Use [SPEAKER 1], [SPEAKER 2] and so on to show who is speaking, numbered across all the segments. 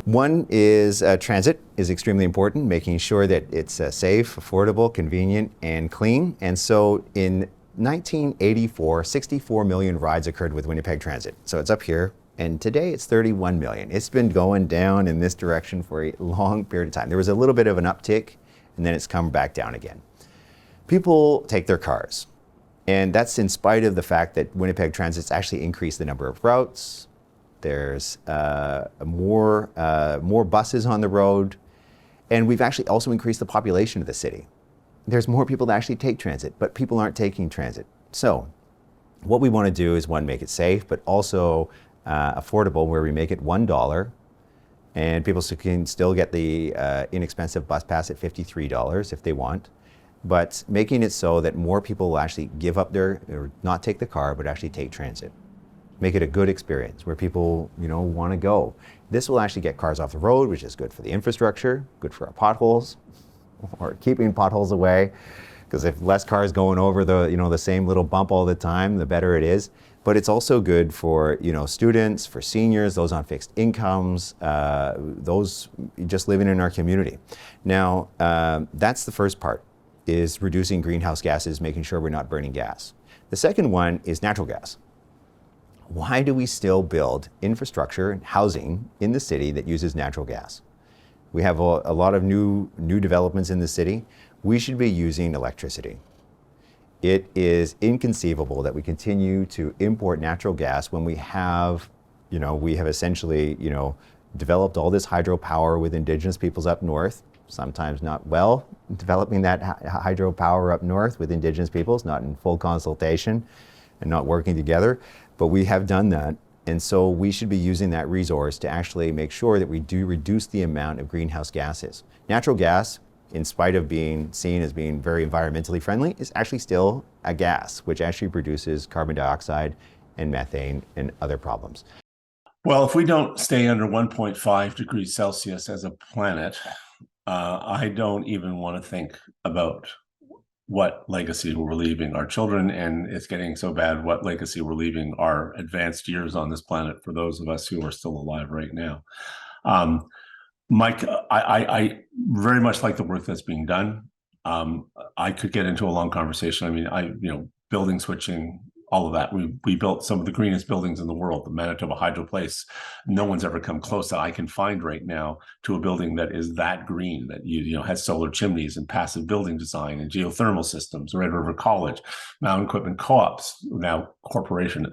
[SPEAKER 1] One is transit is extremely important, making sure that it's safe, affordable, convenient, and clean. And so in 1984, 64 million rides occurred with Winnipeg Transit. So it's up here. And today it's 31 million. It's been going down in this direction for a long period of time. There was a little bit of an uptick, and then it's come back down again. People take their cars. And that's in spite of the fact that Winnipeg Transit's actually increased the number of routes. There's more buses on the road. And we've actually also increased the population of the city. There's more people that actually take transit, but people aren't taking transit. So what we want to do is, one, make it safe, but also affordable, where we make it $1, and people can still get the inexpensive bus pass at $53 if they want. But making it so that more people will actually give up or not take the car, but actually take transit. Make it a good experience where people, want to go. This will actually get cars off the road, which is good for the infrastructure, good for our potholes, or keeping potholes away. Because if less cars going over the same little bump all the time, the better it is. But it's also good for students, for seniors, those on fixed incomes, those just living in our community. Now, that's the first part, is reducing greenhouse gases, making sure we're not burning gas. The second one is natural gas. Why do we still build infrastructure and housing in the city that uses natural gas? We have a lot of new developments in the city. We should be using electricity. It is inconceivable that we continue to import natural gas when we have essentially, developed all this hydropower with Indigenous peoples up north, sometimes not well, developing that hydropower up north with Indigenous peoples, not in full consultation and not working together. But we have done that, and so we should be using that resource to actually make sure that we do reduce the amount of greenhouse gases. Natural gas, in spite of being seen as being very environmentally friendly, is actually still a gas, which actually produces carbon dioxide and methane and other problems.
[SPEAKER 2] Well, if we don't stay under 1.5 degrees Celsius as a planet, I don't even want to think about what legacy we're leaving our children, and it's getting so bad, what legacy we're leaving our advanced years on this planet for those of us who are still alive right now. Mike, I very much like the work that's being done. I could get into a long conversation. I mean, building switching, all of that. We built some of the greenest buildings in the world, the Manitoba Hydro Place. No one's ever come close that I can find right now to a building that is that green, that has solar chimneys and passive building design and geothermal systems. Red River College, Mountain Equipment Co-ops, now corporation.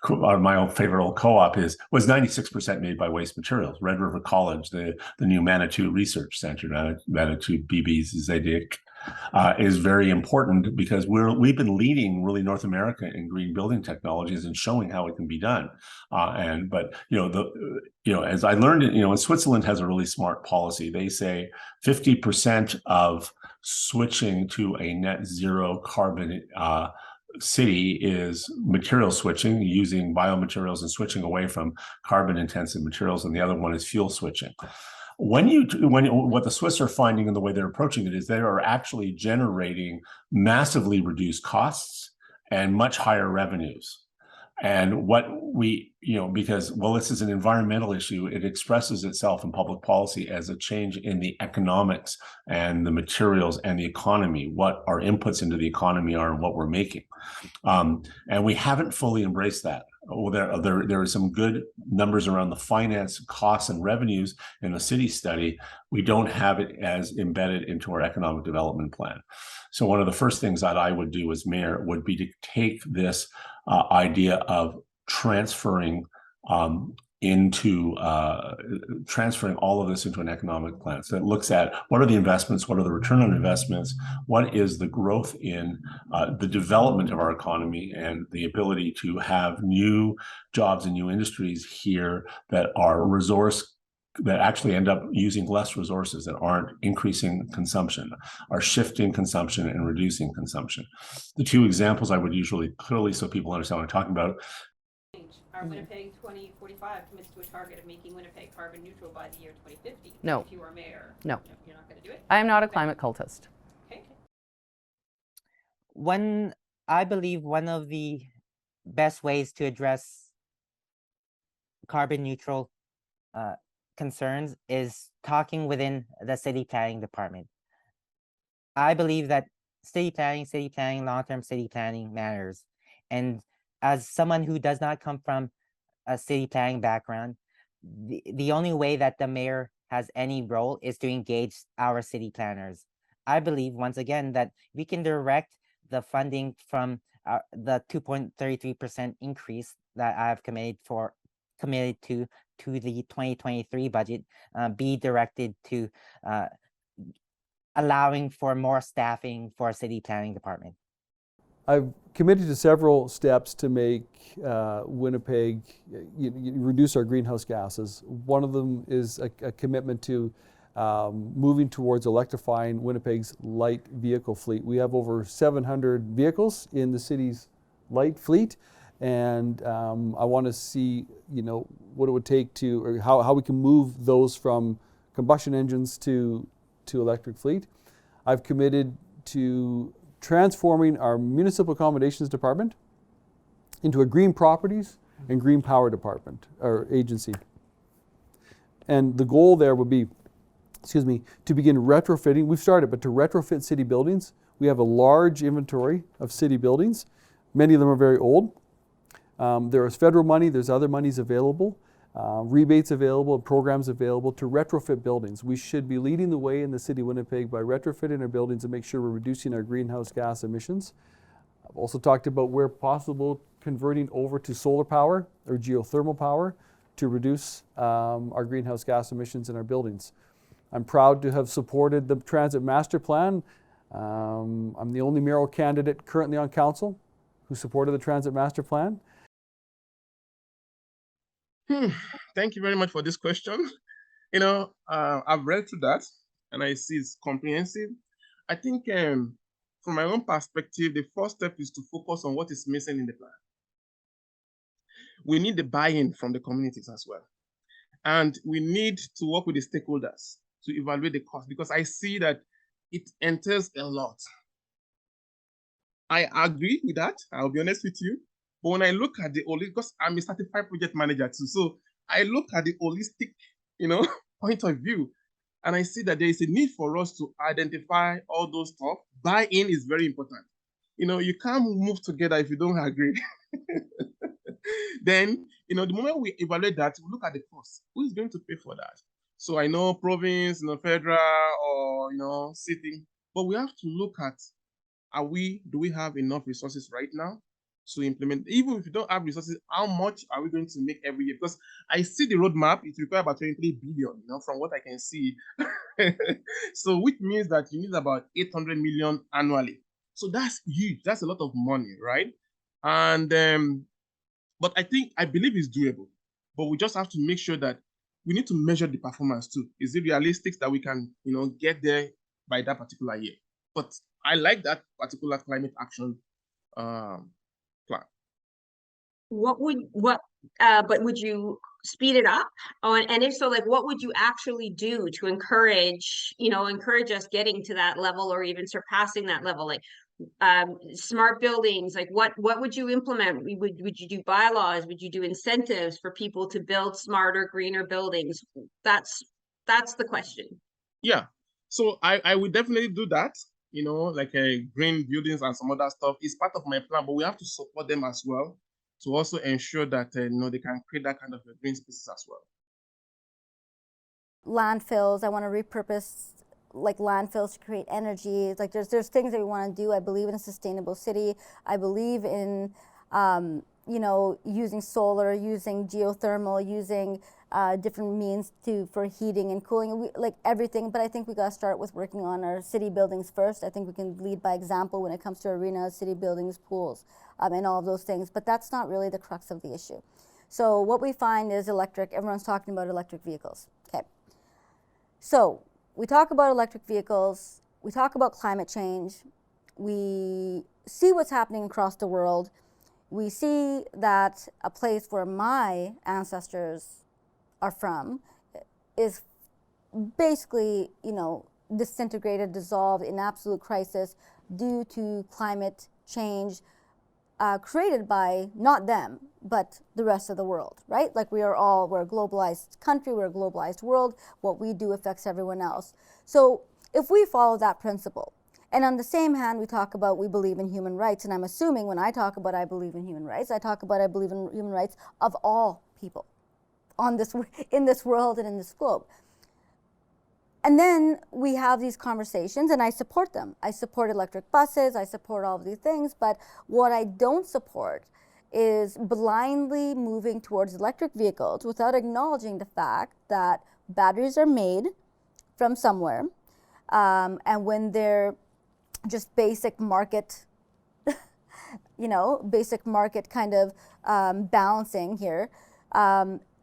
[SPEAKER 2] My own favorite old co-op was 96% made by waste materials. Red River College, the new Manitou Research Center, Manitou BB's Zedic, is very important because we've been leading really North America in green building technologies and showing how it can be done. As I learned, in Switzerland has a really smart policy. They say 50% of switching to a net zero carbon city is material switching, using biomaterials and switching away from carbon intensive materials, and the other one is fuel switching. What the Swiss are finding in the way they're approaching it is they are actually generating massively reduced costs and much higher revenues. And because this is an environmental issue, it expresses itself in public policy as a change in the economics and the materials and the economy, what our inputs into the economy are and what we're making. And we haven't fully embraced that. There are some good numbers around the finance costs and revenues in the city study. We don't have it as embedded into our economic development plan. So one of the first things that I would do as mayor would be to take this idea of transferring transferring all of this into an economic plan. So it looks at what are the investments, what are the return on investments, what is the growth in the development of our economy, and the ability to have new jobs and new industries here that are that actually end up using less resources, that aren't increasing consumption, are shifting consumption and reducing consumption. The two examples I would usually clearly, so people understand what I'm talking about.
[SPEAKER 3] Our Winnipeg 2045 commits to a target of making Winnipeg carbon neutral by the year 2050.
[SPEAKER 4] No.
[SPEAKER 3] If you are mayor,
[SPEAKER 4] no.
[SPEAKER 3] You're not going to do it?
[SPEAKER 4] I am not a climate cultist.
[SPEAKER 3] Okay.
[SPEAKER 5] I believe one of the best ways to address carbon neutral concerns is talking within the city planning department. I believe that city planning, long-term city planning matters. And as someone who does not come from a city planning background, the only way that the mayor has any role is to engage our city planners. I believe, once again, that we can direct the funding from the 2.33% increase that I've committed to the 2023 budget, be directed to allowing for more staffing for city planning department.
[SPEAKER 4] I've committed to several steps to make Winnipeg reduce our greenhouse gases. One of them is a commitment to moving towards electrifying Winnipeg's light vehicle fleet. We have over 700 vehicles in the city's light fleet, and I want to see, what it would take to, or how we can move those from combustion engines to electric fleet. I've committed to transforming our municipal accommodations department into a green properties and green power department or agency. And the goal there would be, to begin retrofitting. We've started, but to retrofit city buildings. We have a large inventory of city buildings. Many of them are very old. There is federal money, there's other monies available, rebates available, programs available to retrofit buildings. We should be leading the way in the city of Winnipeg by retrofitting our buildings and make sure we're reducing our greenhouse gas emissions. I've also talked about, where possible, converting over to solar power or geothermal power to reduce our greenhouse gas emissions in our buildings. I'm proud to have supported the Transit Master Plan. I'm the only mayoral candidate currently on council who supported the Transit Master Plan.
[SPEAKER 6] Thank you very much for this question. I've read through that and I see it's comprehensive. I think from my own perspective, the first step is to focus on what is missing in the plan. We need the buy-in from the communities as well. And we need to work with the stakeholders to evaluate the cost, because I see that it entails a lot. I agree with that, I'll be honest with you. But when I look at the holistic, because I'm a certified project manager too, so I look at the holistic, point of view, and I see that there is a need for us to identify all those stuff. Buy-in is very important. You can't move together if you don't agree. Then, the moment we evaluate that, we look at the cost. Who is going to pay for that? So I know province, federal, or city, but we have to look at, do we have enough resources right now to implement? Even if you don't have resources, how much are we going to make every year? Because I see the roadmap, it requires about 23 billion, from what I can see. So which means that you need about 800 million annually. So that's huge. That's a lot of money, right? And but I believe it's doable. But we just have to make sure that we need to measure the performance too. Is it realistic that we can, get there by that particular year? But I like that particular climate action plan.
[SPEAKER 3] But would you speed it up? And if so, what would you actually do to encourage us getting to that level or even surpassing that level? Smart buildings, what would you implement? Would you do bylaws? Would you do incentives for people to build smarter, greener buildings? That's the question. Yeah.
[SPEAKER 6] So I would definitely do that. Green buildings and some other stuff is part of my plan, but we have to support them as well to also ensure that they can create that kind of green spaces as well.
[SPEAKER 7] Landfills, I want to repurpose landfills to create energy. There's things that we want to do. I believe in a sustainable city. I believe in using solar, using geothermal, using different means for heating and cooling, everything. But I think we got to start with working on our city buildings first. I think we can lead by example when it comes to arenas, city buildings, pools, and all of those things. But that's not really the crux of the issue. So what we find is electric. Everyone's talking about electric vehicles. Okay. So we talk about electric vehicles. We talk about climate change. We see what's happening across the world. We see that a place where my ancestors are from is basically, disintegrated, dissolved in absolute crisis due to climate change, created by not them, but the rest of the world, right? Like we're a globalized country, we're a globalized world. What we do affects everyone else. So if we follow that principle, and on the same hand, we talk about we believe in human rights, and I'm assuming when I talk about I believe in human rights, I talk about I believe in human rights of all people on this, in this world and in this globe. And then we have these conversations, and I support them. I support electric buses, I support all of these things, but what I don't support is blindly moving towards electric vehicles without acknowledging the fact that batteries are made from somewhere, and when they're just basic market, basic market kind of balancing here,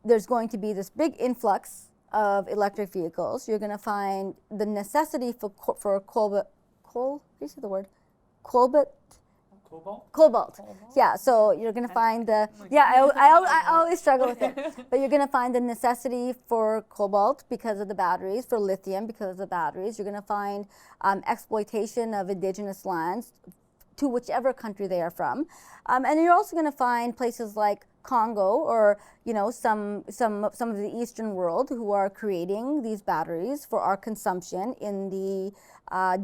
[SPEAKER 7] there's going to be this big influx of electric vehicles. You're going to find the necessity for cobalt. Yeah, so you're going to find I always struggle with it. But you're going to find the necessity for cobalt because of the batteries, for lithium because of the batteries. You're going to find exploitation of indigenous lands to whichever country they are from. And you're also going to find places like Congo or some of the Eastern world who are creating these batteries for our consumption in the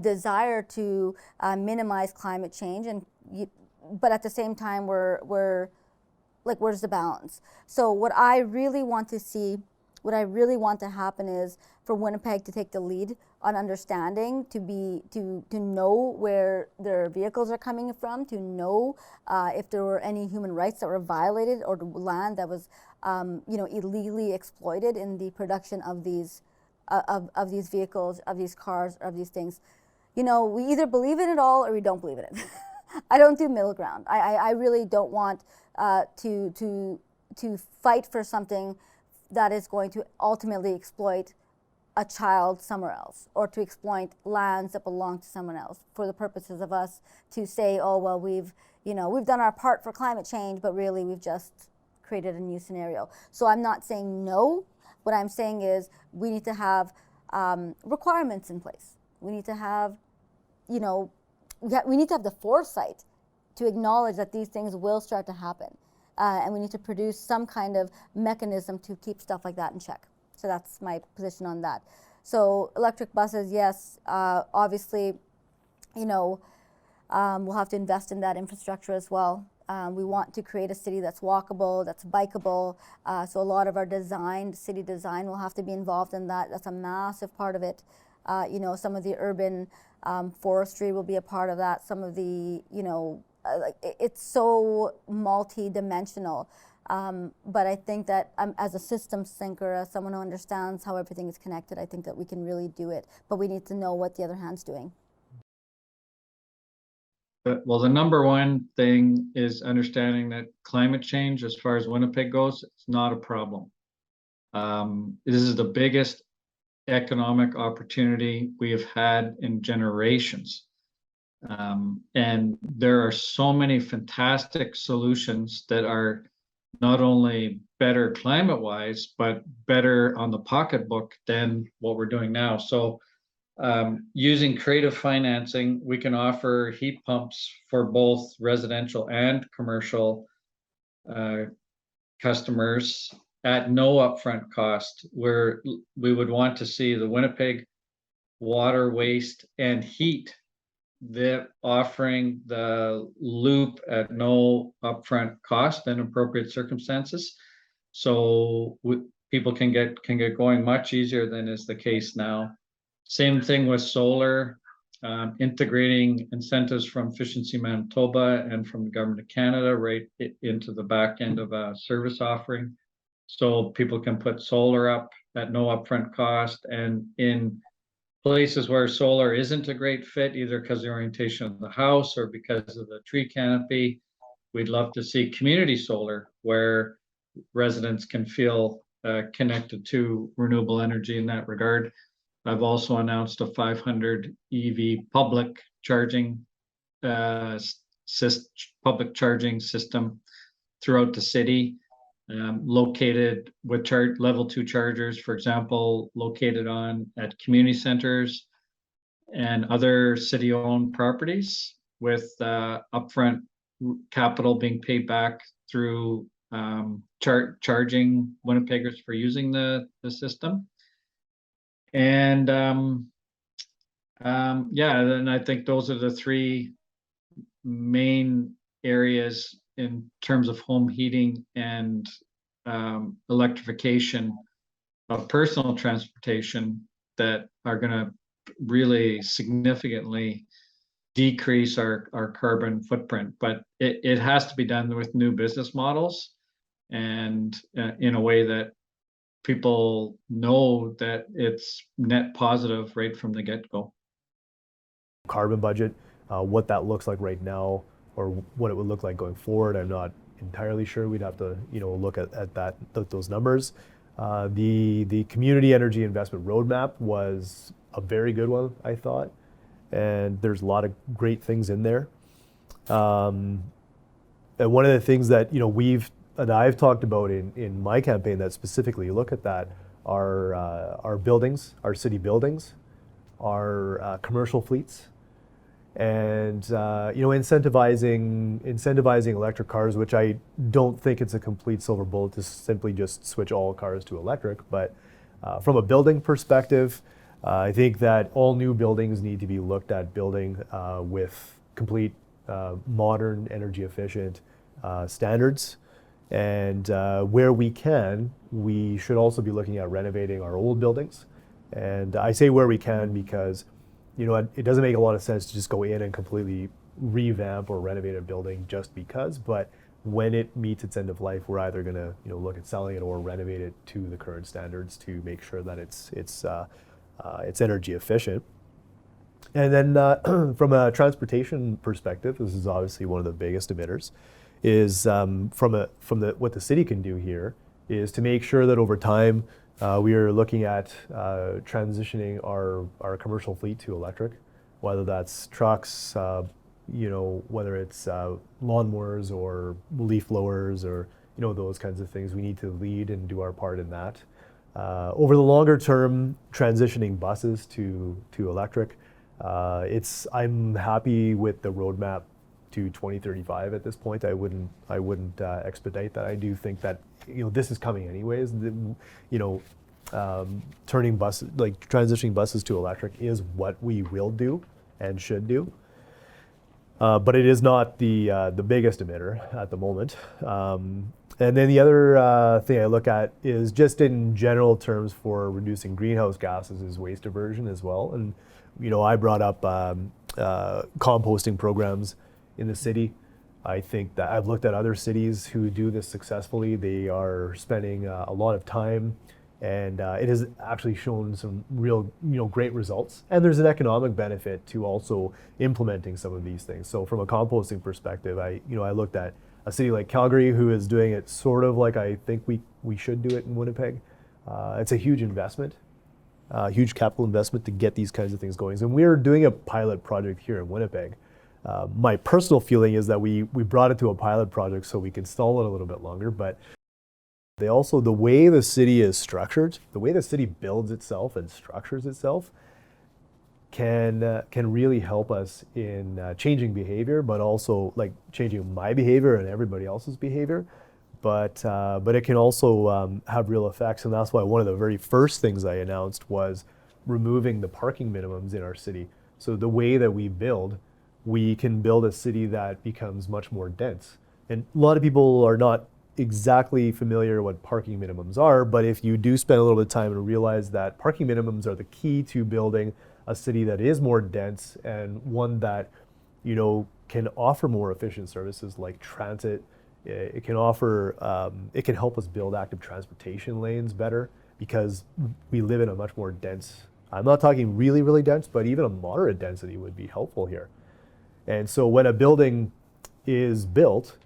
[SPEAKER 7] desire to minimize climate change, but at the same time we're like, where's the balance? So what I really want to see, what I really want to happen is for Winnipeg to take the lead on understanding, to know where their vehicles are coming from, to know if there were any human rights that were violated or the land that was illegally exploited in the production of these vehicles, of these cars, of these things. We either believe in it all or we don't believe in it. I don't do middle ground. I really don't want to fight for something that is going to ultimately exploit a child somewhere else, or to exploit lands that belong to someone else for the purposes of us to say, oh well, we've done our part for climate change, but really we've just created a new scenario. So I'm not saying no. What I'm saying is we need to have requirements in place. We need to have, we need to have the foresight to acknowledge that these things will start to happen, and we need to produce some kind of mechanism to keep stuff like that in check. So that's my position on that. So electric buses, yes, obviously, we'll have to invest in that infrastructure as well. We want to create a city that's walkable, that's bikeable. So a lot of our city design will have to be involved in that. That's a massive part of it. Some of the urban forestry will be a part of that. Some of the, it's so multi-dimensional. But I think that as a systems thinker, as someone who understands how everything is connected, I think that we can really do it. But we need to know what the other hand's doing.
[SPEAKER 8] Well, the number one thing is understanding that climate change, as far as Winnipeg goes, it's not a problem. This is the biggest economic opportunity we have had in generations. And there are so many fantastic solutions that are not only better climate-wise, but better on the pocketbook than what we're doing now. So using creative financing, we can offer heat pumps for both residential and commercial customers at no upfront cost, where we would want to see the Winnipeg Water, Waste, and Heat offering the loop at no upfront cost and appropriate circumstances, so people can get going much easier than is the case now. Same thing with solar, integrating incentives from Efficiency Manitoba and from the Government of Canada right into the back end of a service offering, so people can put solar up at no upfront cost. And in places where solar isn't a great fit, either because of the orientation of the house or because of the tree canopy, we'd love to see community solar where residents can feel connected to renewable energy in that regard. I've also announced a 500 EV public charging system throughout the city, located with level 2 chargers, for example, located at community centers and other city-owned properties with upfront capital being paid back through charging Winnipeggers for using the system. And yeah, then I think those are the three main areas in terms of home heating and electrification of personal transportation that are going to really significantly decrease our carbon footprint. But it has to be done with new business models and in a way that people know that it's net positive right from the get-go.
[SPEAKER 9] Carbon budget, what that looks like right now or what it would look like going forward, I'm not entirely sure. We'd have to look at those numbers. The community energy investment roadmap was a very good one, I thought, and there's a lot of great things in there. And one of the things that I've talked about in my campaign that specifically look at that are our buildings, our city buildings, our commercial fleets, and incentivizing electric cars, which I don't think it's a complete silver bullet to simply just switch all cars to electric. But from a building perspective, I think that all new buildings need to be looked at building with complete modern, energy efficient standards. And where we can, we should also be looking at renovating our old buildings. And I say where we can because it doesn't make a lot of sense to just go in and completely revamp or renovate a building just because. But when it meets its end of life, we're either going to look at selling it or renovate it to the current standards to make sure that it's energy efficient. And then from a transportation perspective, this is obviously one of the biggest emitters. Is what the city can do here is to make sure that over time we are looking at transitioning our commercial fleet to electric, whether that's trucks, whether it's lawnmowers or leaf blowers or those kinds of things. We need to lead and do our part in that. Over the longer term, transitioning buses to electric, I'm happy with the roadmap to 2035 at this point. I wouldn't expedite that. I do think that this is coming anyways. Transitioning buses to electric is what we will do and should do. But it is not the biggest emitter at the moment. And then the other thing I look at is just in general terms for reducing greenhouse gases is waste diversion as well. And I brought up composting programs in the city. I think that I've looked at other cities who do this successfully. They are spending a lot of time, and it has actually shown some real, great results. And there's an economic benefit to also implementing some of these things. So from a composting perspective, I looked at a city like Calgary who is doing it sort of like I think we should do it in Winnipeg. It's a huge investment, huge capital investment to get these kinds of things going. And we're doing a pilot project here in Winnipeg. My personal feeling is that we brought it to a pilot project so we can stall it a little bit longer, but the way the city is structured, the way the city builds itself and structures itself can really help us in changing behavior, but also like changing my behavior and everybody else's behavior. But it can also have real effects, and that's why one of the very first things I announced was removing the parking minimums in our city. So the way that we can build a city that becomes much more dense. And a lot of people are not exactly familiar what parking minimums are, but if you do spend a little bit of time and realize that parking minimums are the key to building a city that is more dense and one that can offer more efficient services like transit. It can help us build active transportation lanes better because we live in a much more dense, I'm not talking really, really dense, but even a moderate density would be helpful here. And so when a building is built,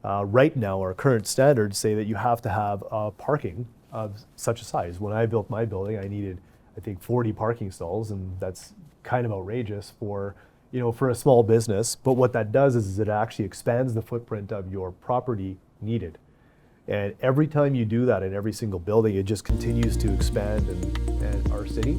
[SPEAKER 9] right now our current standards say that you have to have parking of such a size. When I built my building, I needed, I think, 40 parking stalls, and that's kind of outrageous for a small business. But what that does is it actually expands the footprint of your property needed. And every time you do that in every single building, it just continues to expand and our city.